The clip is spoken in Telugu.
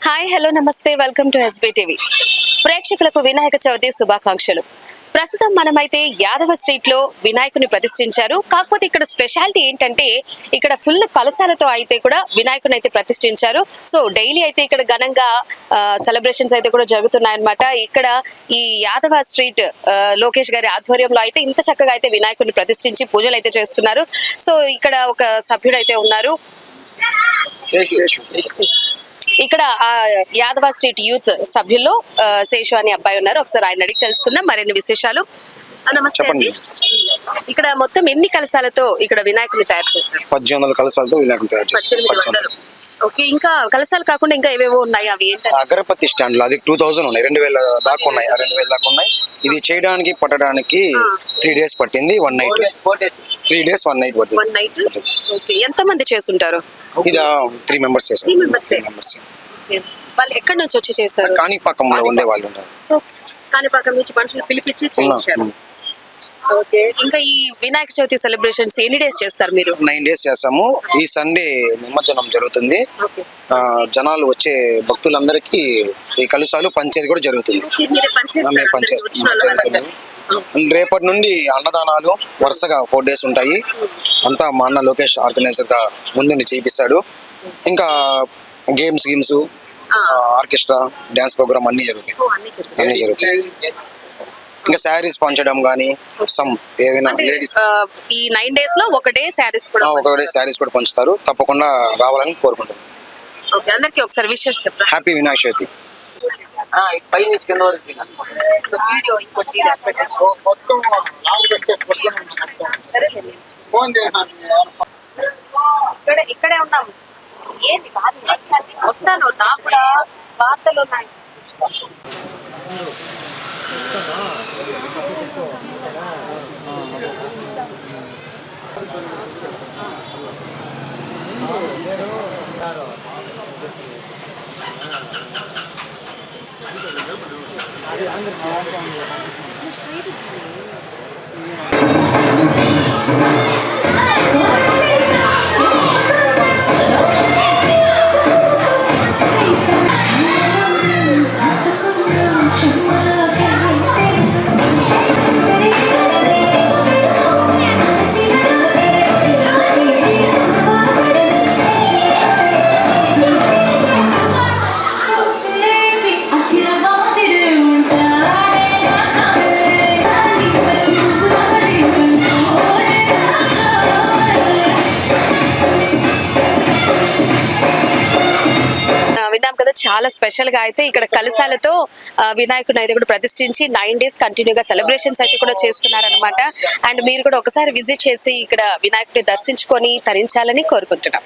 హాయ్ హలో నమస్తే వెల్కమ్ టు ఎస్బీ టీవీ. ప్రేక్షకులకు వినాయక చవితి శుభాకాంక్షలు. ప్రస్తుతం మనమైతే యాదవ స్ట్రీట్ లో వినాయకుని ప్రతిష్ఠించారు. కాకపోతే ఇక్కడ స్పెషాలిటీ ఏంటంటే ఇక్కడ ఫుల్ కలశాలతో అయితే కూడా వినాయకుని అయితే ప్రతిష్ఠించారు. సో డైలీ అయితే ఇక్కడ ఘనంగా సెలబ్రేషన్స్ అయితే కూడా జరుగుతున్నాయన్నమాట. ఇక్కడ ఈ యాదవ స్ట్రీట్ లోకేష్ గారి ఆధ్వర్యంలో అయితే ఇంత చక్కగా అయితే వినాయకుని ప్రతిష్ఠించి పూజలు అయితే చేస్తున్నారు. సో ఇక్కడ ఒక సభ్యుడు అయితే ఉన్నారు. ఇక్కడ యాదవ స్ట్రీట్ యూత్ సభ్యుల్లో శేషు అనే అబ్బాయి ఉన్నారు. ఒకసారి ఆయన అడిగి తెలుసుకుందాం మరిన్ని విశేషాలు. నమస్తే అండి. ఇక్కడ మొత్తం ఎన్ని కలశాలతో ఇక్కడ వినాయకుని తయారు చేశారు? 1800 కలశాలతో వినాయకుని తయారు చేశారు. 1800. ఓకే, ఇంకా కలశాలు కాకుండా ఇంకా ఏవేవో ఉన్నాయి, అవి ఏంటి? అగరపత్తి స్టాండ్ లో అది 2000 ఉన్నాయి, 2000 దాకా ఉన్నాయి. 2000 దాకా ఉన్నాయి. ఇది చేయడానికి పట్టడానికి 3 days పట్టింది. 1 night 3 days 1 night పట్టింది. 1 night. ఓకే, ఎంత మంది చేస్తుంటారు? ఇది 3 members చేశారు. 3 members. వాళ్ళు ఎక్కడి నుంచి వచ్చి చేశారు? కాణిపాకంలో ఉండే వాళ్ళు ఉంటారు. కాణిపాకం నుంచి మనుషులు పిలిపించి చేయించారు. ఓకే, ఇంకా ఈ వినాయక చవితి సెలబ్రేషన్స్ ఎన్ని డేస్ చేస్తారు మీరు? 9 days చేస్తాము. ఈ సండే నిమజ్జనం జరుగుతుంది. జనాలు వచ్చే భక్తులందరికీ ఈ కలుసాలు పంచేది కూడా జరుగుతుంది. రేపటి నుండి అన్నదానాలు వరుసగా 4 days ఉంటాయి. అంతా మా అన్న లోకేష్ ఆర్గనైజర్ గా ముందుండి చేపిస్తాడు. ఇంకా గేమ్స్ ఆర్కెస్ట్రా డాన్స్ ప్రోగ్రామ్ అన్ని జరుగుతాయి. ఇంకా శారీస్ పంచడం గానీ ఏవైనా లేడీస్ ఈ 9 days లో ఒకటే శారీస్ కూడా పంచుతారు. తప్పకుండా రావాలని కోరుకుంటున్నాను. అందరికి ఒకసారి విషెస్ చెప్పండి. హ్యాపీ వినాయక చవితి. ఇక్కడే ఉన్నాం. ఏంటి వస్తాను, నాకు కూడా వార్తలు ఉన్నాయి. విన్నాం కదా, చాలా స్పెషల్ గా అయితే ఇక్కడ కలశాలతో వినాయకుని అయితే కూడా ప్రతిష్ఠించి 9 days కంటిన్యూగా సెలబ్రేషన్స్ అయితే కూడా చేస్తున్నారనమాట. అండ్ మీరు కూడా ఒకసారి విజిట్ చేసి ఇక్కడ వినాయకుడిని దర్శించుకొని తరించాలని కోరుకుంటున్నాం.